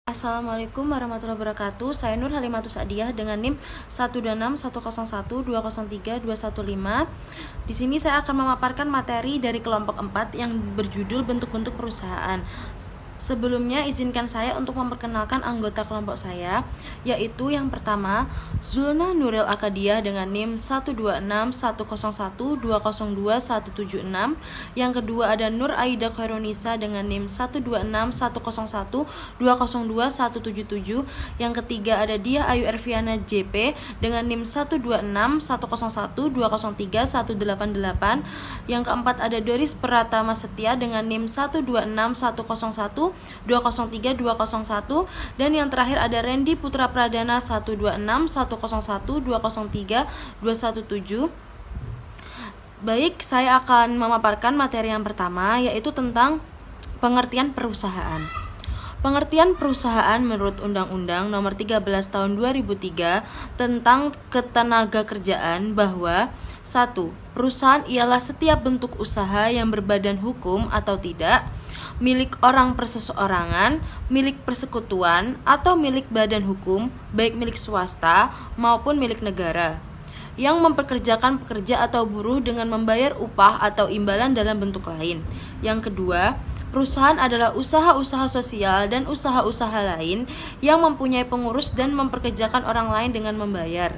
Assalamualaikum warahmatullahi wabarakatuh. Saya Nur Halimatus Sa'diyah dengan NIM 126101203 Di sini saya akan memaparkan materi dari kelompok 4 yang berjudul bentuk-bentuk perusahaan. Sebelumnya izinkan saya untuk memperkenalkan anggota kelompok saya, yaitu yang pertama Zulna Nuril Akadiah dengan NIM 1261012021776. Yang kedua ada Nur Aida Khairunisa dengan NIM 1261012021777. Yang ketiga ada Dia Ayu Erviana JP dengan NIM 1261012031888. Yang keempat ada Doris Pratama Setia dengan NIM 126101203 201. Dan yang terakhir ada Randy Putra Pradana 126101203 Baik, saya akan memaparkan materi yang pertama, yaitu tentang pengertian perusahaan. Pengertian perusahaan menurut Undang-Undang Nomor 13 Tahun 2003 tentang Ketenagakerjaan bahwa 1. Perusahaan ialah setiap bentuk usaha yang berbadan hukum atau tidak, milik orang perseorangan, milik persekutuan, atau milik badan hukum, baik milik swasta maupun milik negara, yang mempekerjakan pekerja atau buruh dengan membayar upah atau imbalan dalam bentuk lain. Yang kedua, perusahaan adalah usaha-usaha sosial dan usaha-usaha lain yang mempunyai pengurus dan mempekerjakan orang lain dengan membayar.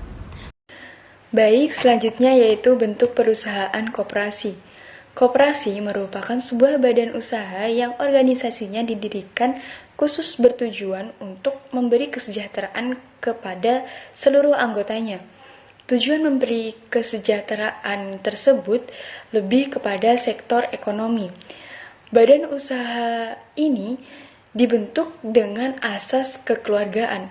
Baik, selanjutnya yaitu bentuk perusahaan koperasi. Koperasi merupakan sebuah badan usaha yang organisasinya didirikan khusus bertujuan untuk memberi kesejahteraan kepada seluruh anggotanya. Tujuan memberi kesejahteraan tersebut lebih kepada sektor ekonomi. Badan usaha ini dibentuk dengan asas kekeluargaan,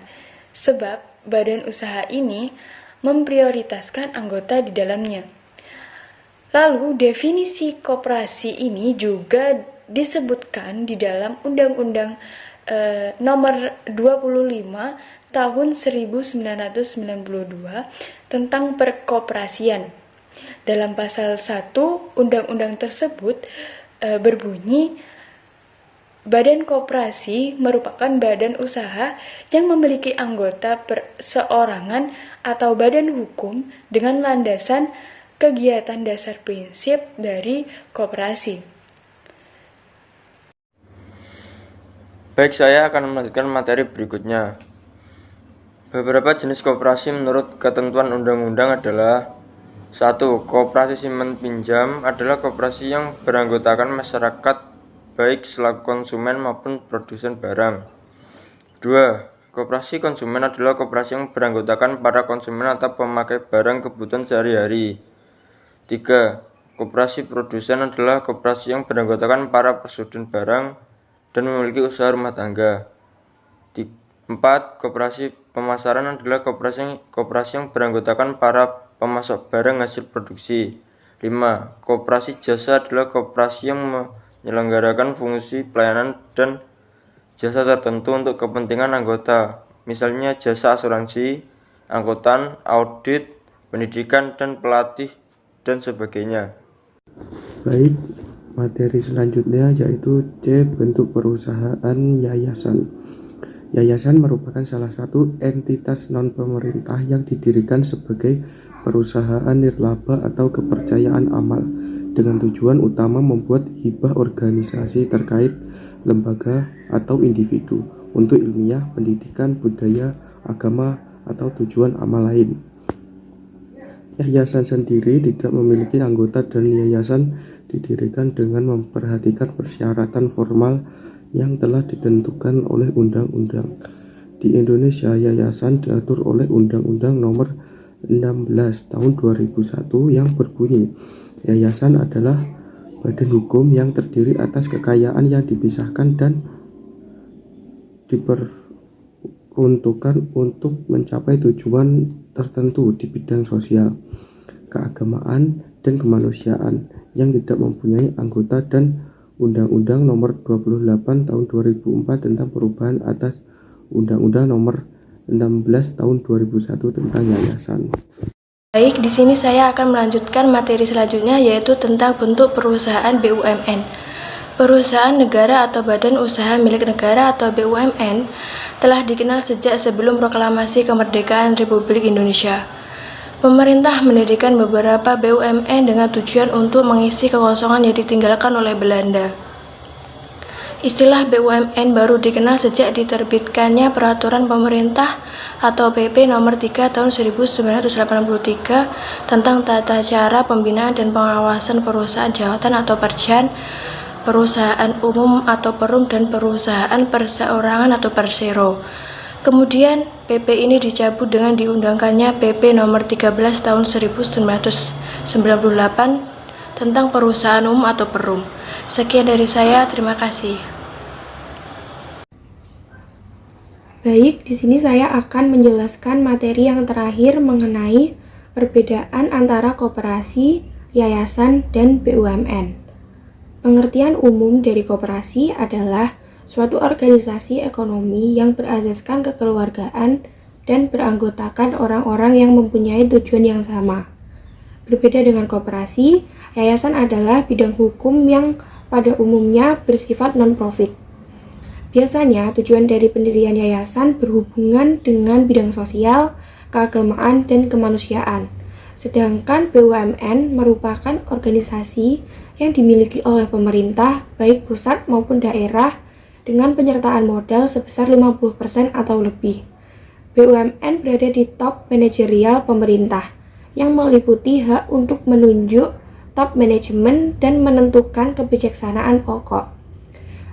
sebab badan usaha ini memprioritaskan anggota di dalamnya. Lalu, definisi koperasi ini juga disebutkan di dalam Undang-Undang Nomor 25 Tahun 1992 tentang perkoperasian. Dalam pasal 1 undang-undang tersebut berbunyi, badan koperasi merupakan badan usaha yang memiliki anggota perseorangan atau badan hukum dengan landasan kegiatan dasar prinsip dari koperasi. Baik, saya akan melanjutkan materi berikutnya. Beberapa jenis koperasi menurut ketentuan undang-undang adalah 1. Koperasi simpan pinjam adalah koperasi yang beranggotakan masyarakat baik selaku konsumen maupun produsen barang. 2. Koperasi konsumen adalah koperasi yang beranggotakan para konsumen atau pemakai barang kebutuhan sehari-hari. 3. Koperasi produsen adalah koperasi yang beranggotakan para persudin barang dan memiliki usaha rumah tangga. 4. Koperasi pemasaran adalah koperasi yang beranggotakan para pemasok barang hasil produksi. 5. Koperasi jasa adalah koperasi yang menyelenggarakan fungsi pelayanan dan jasa tertentu untuk kepentingan anggota, misalnya jasa asuransi, angkutan, audit, pendidikan, dan pelatih, dan sebagainya. Baik, materi selanjutnya yaitu C. Bentuk perusahaan yayasan. Yayasan merupakan salah satu entitas non-pemerintah yang didirikan sebagai perusahaan nirlaba atau kepercayaan amal dengan tujuan utama membuat hibah organisasi terkait lembaga atau individu untuk ilmiah, pendidikan, budaya, agama, atau tujuan amal lain. Yayasan sendiri tidak memiliki anggota dan yayasan didirikan dengan memperhatikan persyaratan formal yang telah ditentukan oleh undang-undang. Di Indonesia, yayasan diatur oleh Undang-Undang Nomor 16 Tahun 2001 yang berbunyi, yayasan adalah badan hukum yang terdiri atas kekayaan yang dipisahkan dan diperuntukkan untuk mencapai tujuan tertentu di bidang sosial, keagamaan, dan kemanusiaan yang tidak mempunyai anggota, dan Undang-Undang Nomor 28 Tahun 2004 tentang perubahan atas Undang-Undang Nomor 16 Tahun 2001 tentang yayasan. Baik, di sini saya akan melanjutkan materi selanjutnya yaitu tentang bentuk perusahaan BUMN. Perusahaan negara atau badan usaha milik negara atau BUMN telah dikenal sejak sebelum proklamasi kemerdekaan Republik Indonesia. Pemerintah mendirikan beberapa BUMN dengan tujuan untuk mengisi kekosongan yang ditinggalkan oleh Belanda. Istilah BUMN baru dikenal sejak diterbitkannya Peraturan Pemerintah atau PP Nomor 3 Tahun 1983 tentang Tata Cara Pembinaan dan Pengawasan Perusahaan Jawatan atau Perjan, Perusahaan Umum atau Perum, dan Perusahaan Perseorangan atau Persero. Kemudian PP ini dicabut dengan diundangkannya PP Nomor 13 Tahun 1998 tentang Perusahaan Umum atau Perum. Sekian dari saya, terima kasih. Baik, di sini saya akan menjelaskan materi yang terakhir mengenai perbedaan antara koperasi, yayasan, dan BUMN. Pengertian umum dari koperasi adalah suatu organisasi ekonomi yang berasaskan kekeluargaan dan beranggotakan orang-orang yang mempunyai tujuan yang sama. Berbeda dengan koperasi, yayasan adalah bidang hukum yang pada umumnya bersifat non-profit. Biasanya, tujuan dari pendirian yayasan berhubungan dengan bidang sosial, keagamaan, dan kemanusiaan. Sedangkan BUMN merupakan organisasi yang dimiliki oleh pemerintah, baik pusat maupun daerah, dengan penyertaan modal sebesar 50% atau lebih. BUMN berada di top manajerial pemerintah, yang meliputi hak untuk menunjuk top manajemen dan menentukan kebijaksanaan pokok.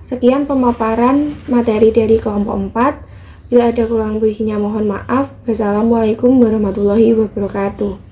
Sekian pemaparan materi dari kelompok 4. Bila ada kurang lebihnya mohon maaf. Wassalamualaikum warahmatullahi wabarakatuh.